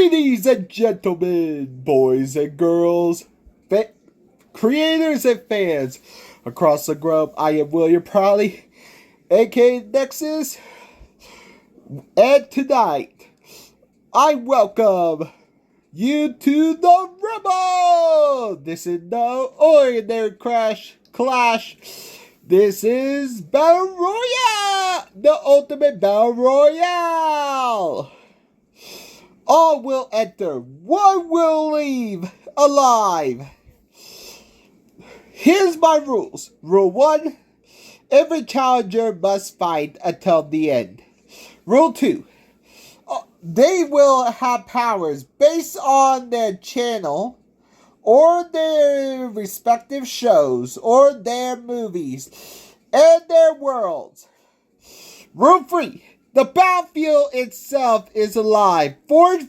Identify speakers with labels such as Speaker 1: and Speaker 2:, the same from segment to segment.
Speaker 1: Ladies and gentlemen, boys and girls, creators and fans across the globe, I am William Prouty, aka Nexus, and tonight, I welcome you to the Rumble! This is no ordinary clash. This is Battle Royale! The ultimate Battle Royale! All will enter. One will leave alive. Here's my rules. Rule 1. Every challenger must fight until the end. Rule 2. They will have powers based on their channel or their respective shows or their movies and their worlds. Rule 3. The battlefield itself is alive. Forged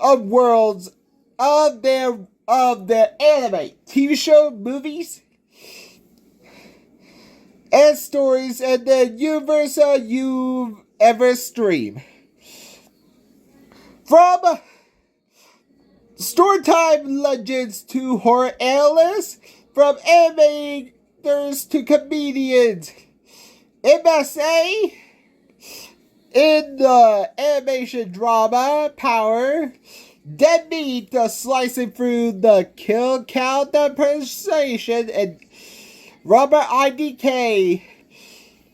Speaker 1: of worlds of their anime, TV show, movies, and stories, and the universe you ever stream. From storytime legends to horror analysts, from animators to comedians. MSA in the animation drama power, dead meat slicing through the kill count precision, and Robert IDK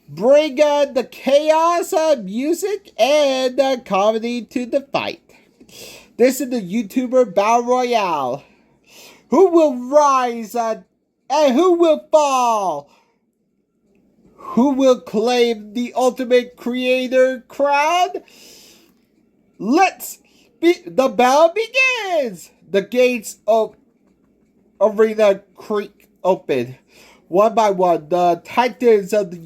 Speaker 1: bring the chaos, music, and comedy to the fight. This is the YouTuber Battle Royale. Who will rise and who will fall? Who will claim the ultimate creator crown? The battle begins! The gates of Arena Creek open. One by one, the titans of the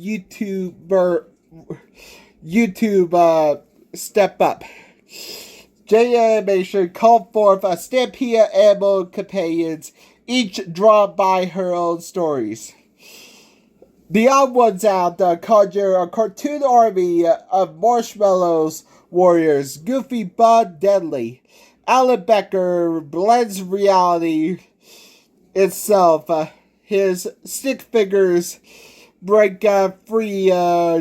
Speaker 1: YouTube step up. Jaiden Animation called forth a stampede of animal companions, each drawn by her own stories. TheOdd1sOut conjure a cartoon army of marshmallows warriors, goofy but deadly. Alan Becker blends reality itself. His stick figures break free,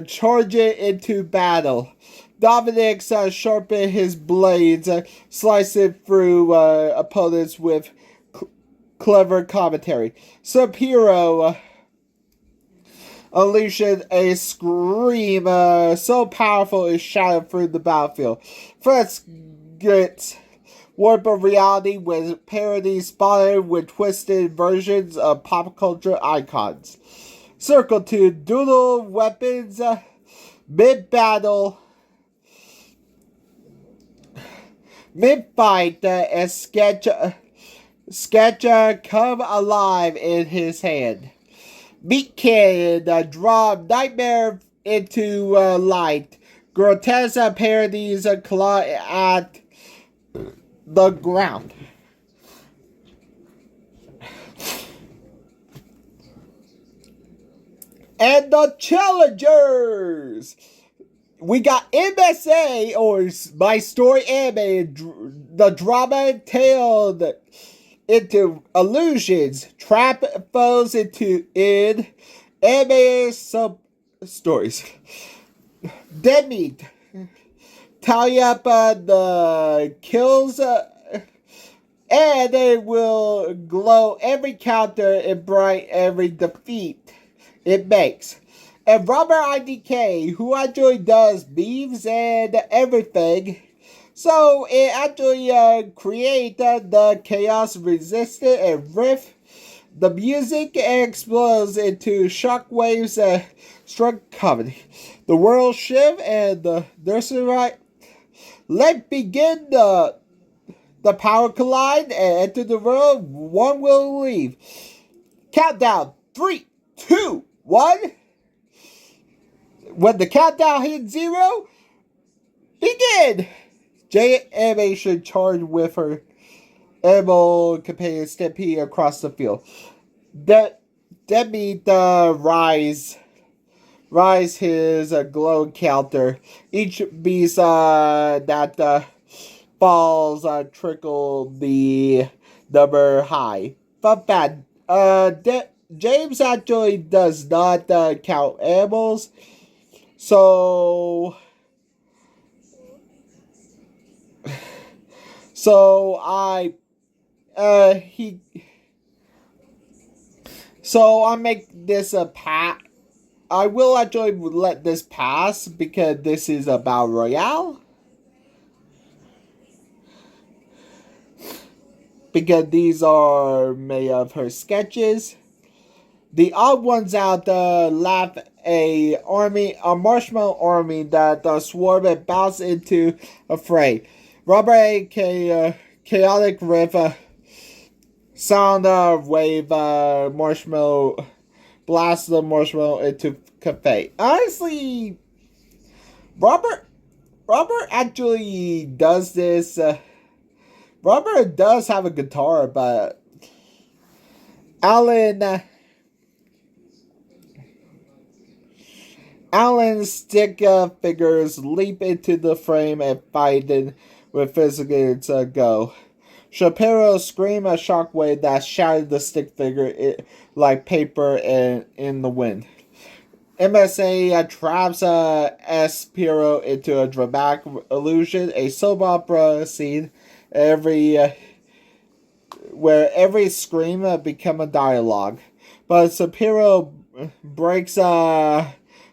Speaker 1: charging into battle. Dominic's sharpen his blades, slicing through opponents with clever commentary. Pelo unleashing a scream so powerful it shattered through the battlefield. Flashgitz warp of reality with parodies spotted with twisted versions of pop culture icons. CircleToon dual weapons mid-battle, mid-fight, and sketch come alive in his hand. MeatCanyon draw nightmare into light. Grotesque parodies claw at the ground. And the challengers! We got MSA, or My Story Anime, the drama tale into illusions, trap foes in anime sub-stories. Dead meat. Tally up the kills, and they will glow every counter and bright every defeat it makes. And Robert IDK, who actually does memes and everything, so it actually creates the chaos resistant and riff. The music explodes into shockwaves and struck comedy. The world shift and the nursery right. Let's begin the power collide and enter the world. One will leave. Countdown. 3, 2, 1. When the countdown hits 0, begin. Jaiden Animation charged with her animal companion stampede across the field. That means rise his glow counter. Each beast that balls trickle the number high. But bad. James actually does not count animals. So I make this a pass. I will actually let this pass because this is a Battle Royale. Because these are made of her sketches. The odd ones out laugh a marshmallow army that swarm and bounce into a fray. Robert IDK chaotic riff sound wave marshmallow blast the marshmallow into cafe. Honestly, Robert actually does this. Robert does have a guitar, but Alan's stick figures leap into the frame and fight with physical go. Shapiro scream a shockwave that shattered the stick figure like paper in the wind. MSA traps Spiro into a dramatic illusion, a soap opera scene where every scream become a dialogue. But Shapiro breaks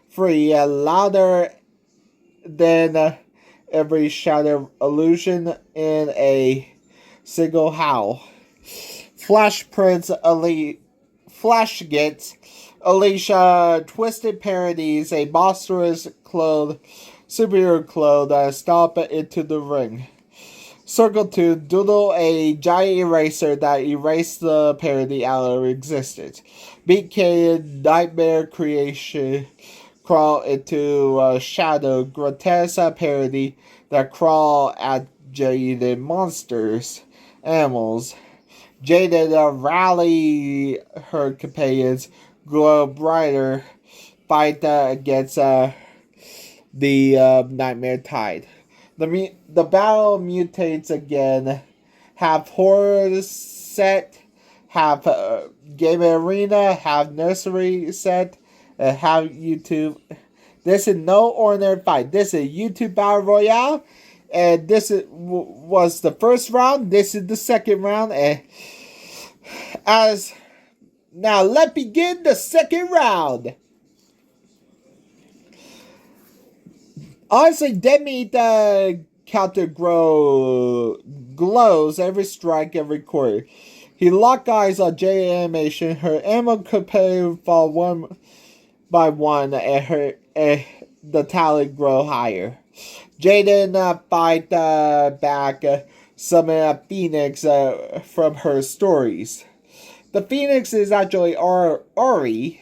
Speaker 1: free louder than every shattered illusion in a single howl. Flashgitz, Alicia, twisted parodies, a monstrous clothed, superhero clothed, stomp into the ring. CircleToon doodle a giant eraser that erased the parody out of existence. MeatCanyon, nightmare creation, crawl into shadow, grotesque parody that crawl at Jaiden monsters, animals. Jaiden rally her companions, glow brighter, fight against the nightmare tide. The battle mutates again. Half horror set, half game arena, half nursery set, and half YouTube. This is no ordinary fight. This is YouTube Battle Royale, and was the first round. This is the second round, and now let's begin the second round. Honestly, Demi counter glows every strike, every quarter. He locked eyes on Jaiden Animation. Her ammo compare fall one by one, and the tally grow higher. Jaiden fight back, summon a phoenix from her stories. The phoenix is actually Ari,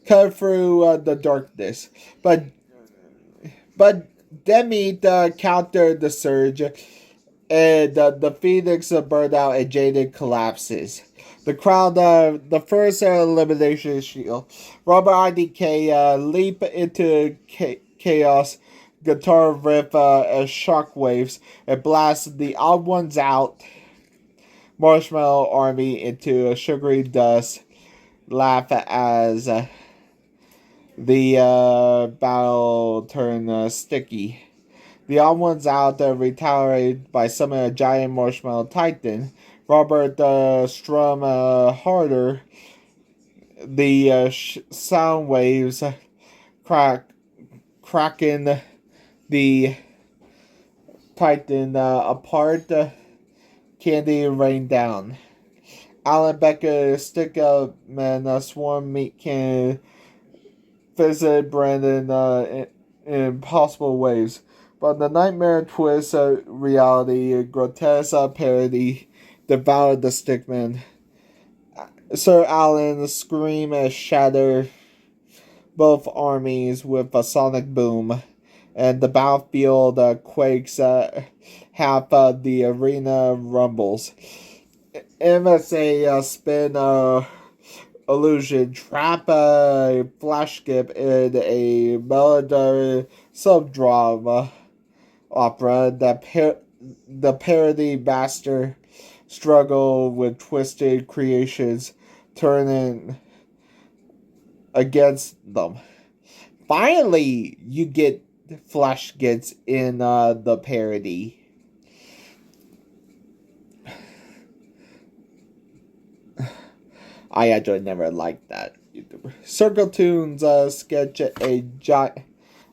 Speaker 1: cut through the darkness, but Demi countered the surge, and the Phoenix burned out and Jaiden collapses. The crowd, the first elimination shield. Robert IDK leap into chaos, guitar riff as shockwaves, and blast the odd ones out. Marshmallow army into a sugary dust. Laugh as the battle turned sticky. The odd ones out retaliate by summoning a giant marshmallow titan. Robert strum harder. The sound waves cracking the titan apart. Candy rain down. Alan Becker stick up man swarm MeatCanyon visit Brandon in impossible ways. But the nightmare twist reality, grotesque parody, devoured the stickman. Sir Alan scream and shatter both armies with a sonic boom, and the battlefield quakes. Half the arena rumbles. MSA spin illusion trap a Flashgitz in a melody subdrama opera that the parody master struggle with twisted creations turning against them. Finally, you get Flashgitz in the parody. I actually never liked that YouTuber. CircleToons sketch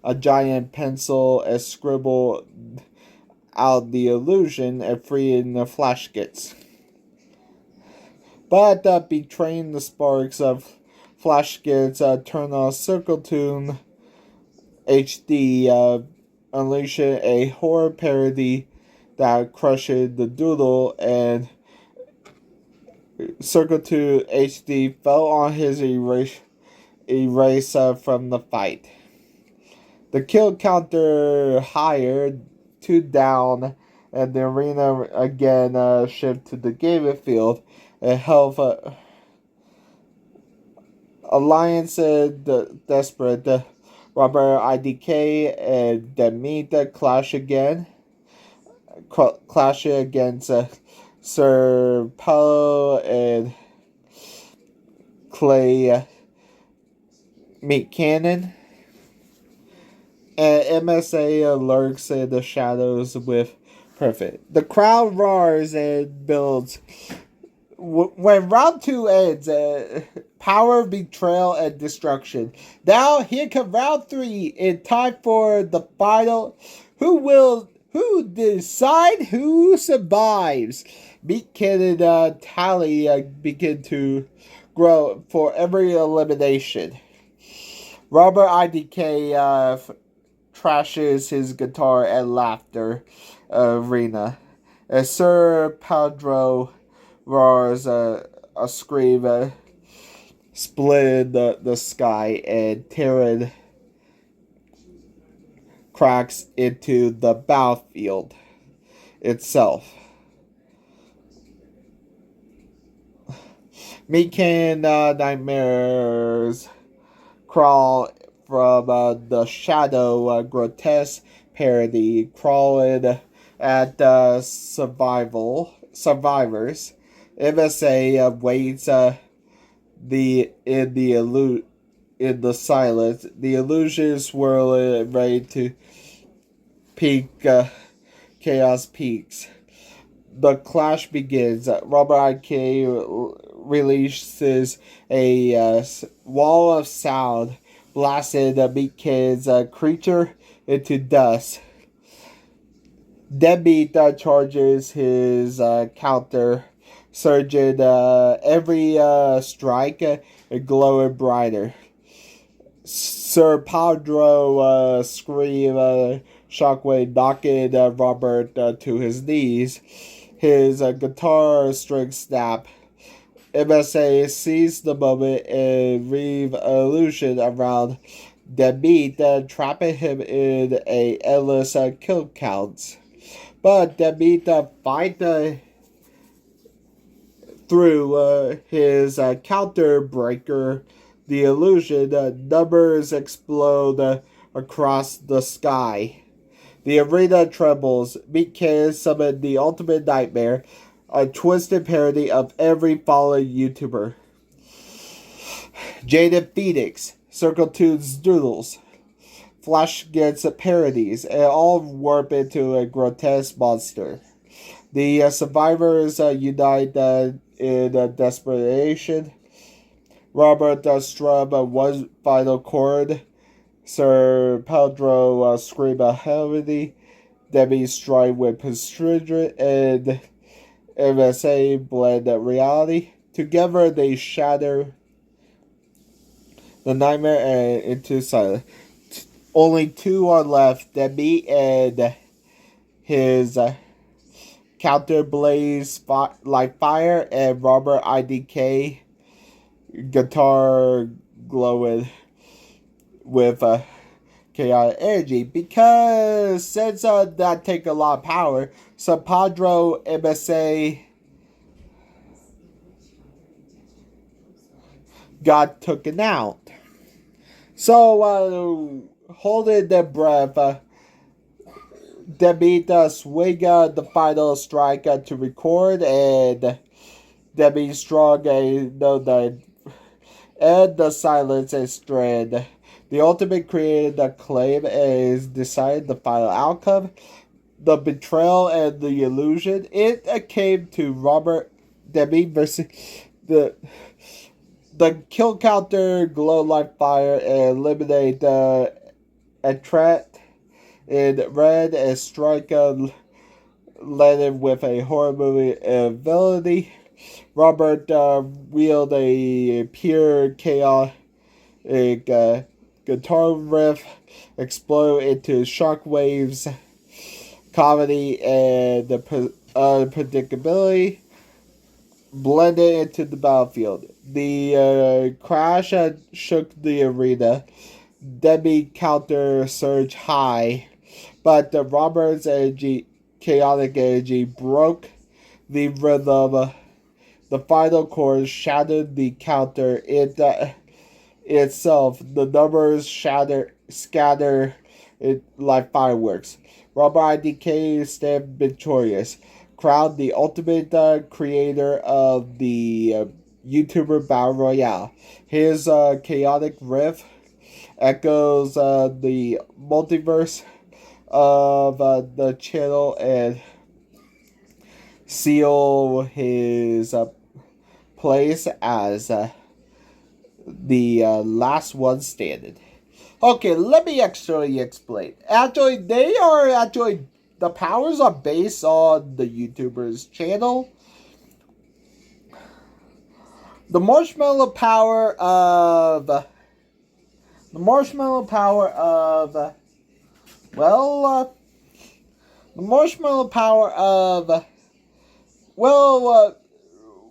Speaker 1: a giant pencil and scribble out the illusion and freeing the Flashgitz. But betraying the sparks of Flashgitz turn on CircleToon HD, unleashing a horror parody that crushes the doodle, and CircleToon HD fell on his erase from the fight. The kill counter higher, 2 down, and the arena again shift to the gaming field and health Alliance desperate. Robert IDK and the Meat clash again. Clash against Sir Pelo and Clay MeatCanyon. And MSA lurks in the shadows with Perfect. The crowd roars and builds. When round 2 ends, power, betrayal, and destruction. Now here comes round 3 in time for the final. Who decide who survives? MeatCanyon tally begin to grow for every elimination. Robert IDK trashes his guitar and laughter arena. As Sir Pedro roars a scream, split the sky, and tearing cracks into the battlefield itself. MeatCanyon nightmares crawl from the shadow, grotesque parody, crawling at survivors. MSA waits in the silence. The illusion swirling ready to peak. Chaos peaks. The clash begins. Robert IDK releases a wall of sound, blasting MeatCanyon's creature into dust. Deadbeat charges his counter, surging every strike glowing brighter. Sir Pedro scream, shockwave knocking Robert to his knees. His guitar strings snap. MSA sees the moment and weave illusion around Deadbeat, trapping him in a endless kill counts. But Deadbeat fight through his counter breaker, the illusion. Numbers explode across the sky. The arena trembles. MeatCanyon summon the ultimate nightmare, a twisted parody of every fallen YouTuber. Jaiden Phoenix, CircleToons Doodles, Flashgitz parodies, and all warp into a grotesque monster. The survivors unite in desperation. Robert strum one final chord. Sir Pedro scream heavily. Debbie strike with precision, and MSA blend reality. Together they shatter the nightmare into silence. Only 2 are left. Debbie and his counter blaze like fire, and Robert IDK guitar glowing with chaotic energy, because since that take a lot of power, so Pedro MSA got taken out. So holding their breath, Debbie swing the final strike to record, and Debbie strong know that and the silence is strand. The ultimate created the claim is decided the final outcome. The betrayal and the illusion. It came to Robert Debbie versus the kill counter, glow like fire, and eliminate attract in red and strike landed with a horror movie ability. Robert wield a pure chaos guitar riff, explode into shockwaves, comedy, and the unpredictability blended into the battlefield. The crash shook the arena. Debbie counter surge high, but the Robert's energy, chaotic energy, broke the rhythm. The final chord shattered the counter itself. The numbers scatter it like fireworks. Robert IDK stand victorious, crowned the ultimate creator of the YouTuber Battle Royale. His chaotic riff echoes the multiverse of the channel and seal his place as the last one standing. Okay, let me actually explain. Actually, the powers are based on the YouTuber's channel. The marshmallow power of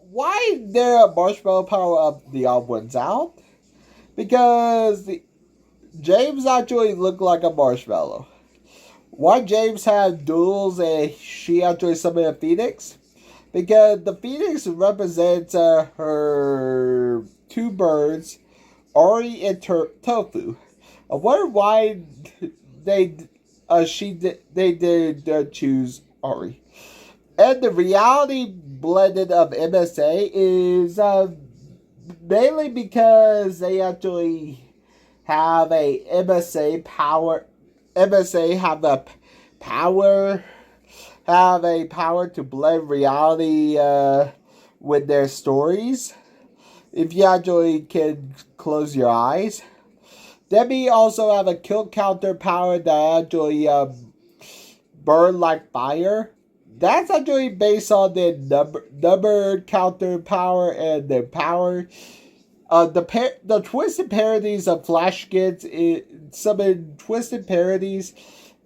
Speaker 1: why there a marshmallow power of TheOdd1sOut? Because James actually looked like a marshmallow. Why James had duels and she actually summoned a phoenix? Because the phoenix represents her two birds, Ari and Tofu. I wonder why they did choose Ari. And the reality blended of MSA is mainly because they actually have a MSA power. MSA have a power to blend reality with their stories. If you actually can close your eyes. Debbie also have a kill counter power that actually burn like fire. That's actually based on the number counter power and the power. The twisted parodies of Flashgitz, some twisted parodies.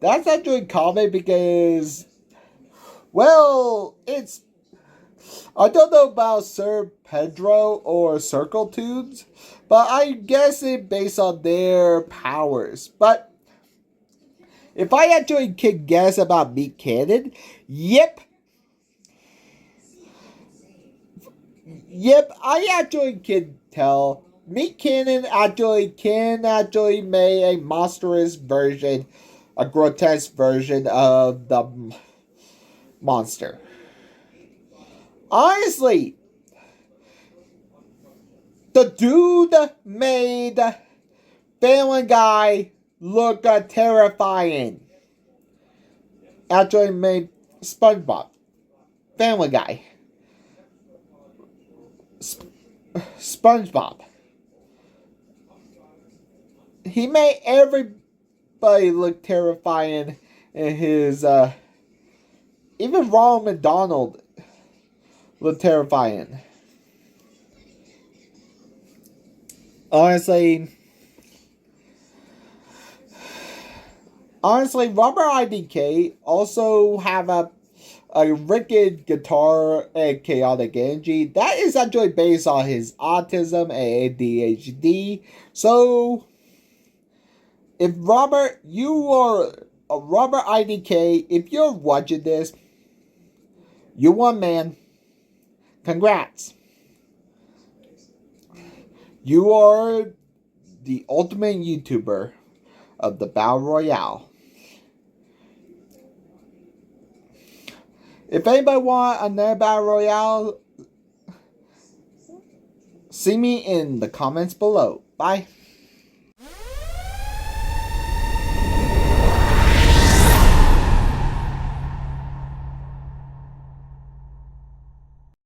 Speaker 1: That's actually common because, well, it's. I don't know about Sir Pedro or CircleToons, but I guess it's based on their powers. But if I actually can guess about MeatCanyon, yep, I actually can tell. MeatCanyon can make a monstrous version, a grotesque version of the monster. Honestly, the dude made Family Guy look terrifying. Actually made SpongeBob. Family Guy. SpongeBob. He made everybody look terrifying in his, even Ronald McDonald looked terrifying. Honestly, Robert IDK also have a wicked guitar and chaotic energy. That is actually based on his autism and ADHD. So, if Robert IDK, if you're watching this, you won, man. Congrats. You are the ultimate YouTuber of the Battle Royale. If anybody want another Battle Royale, see me in the comments below. Bye.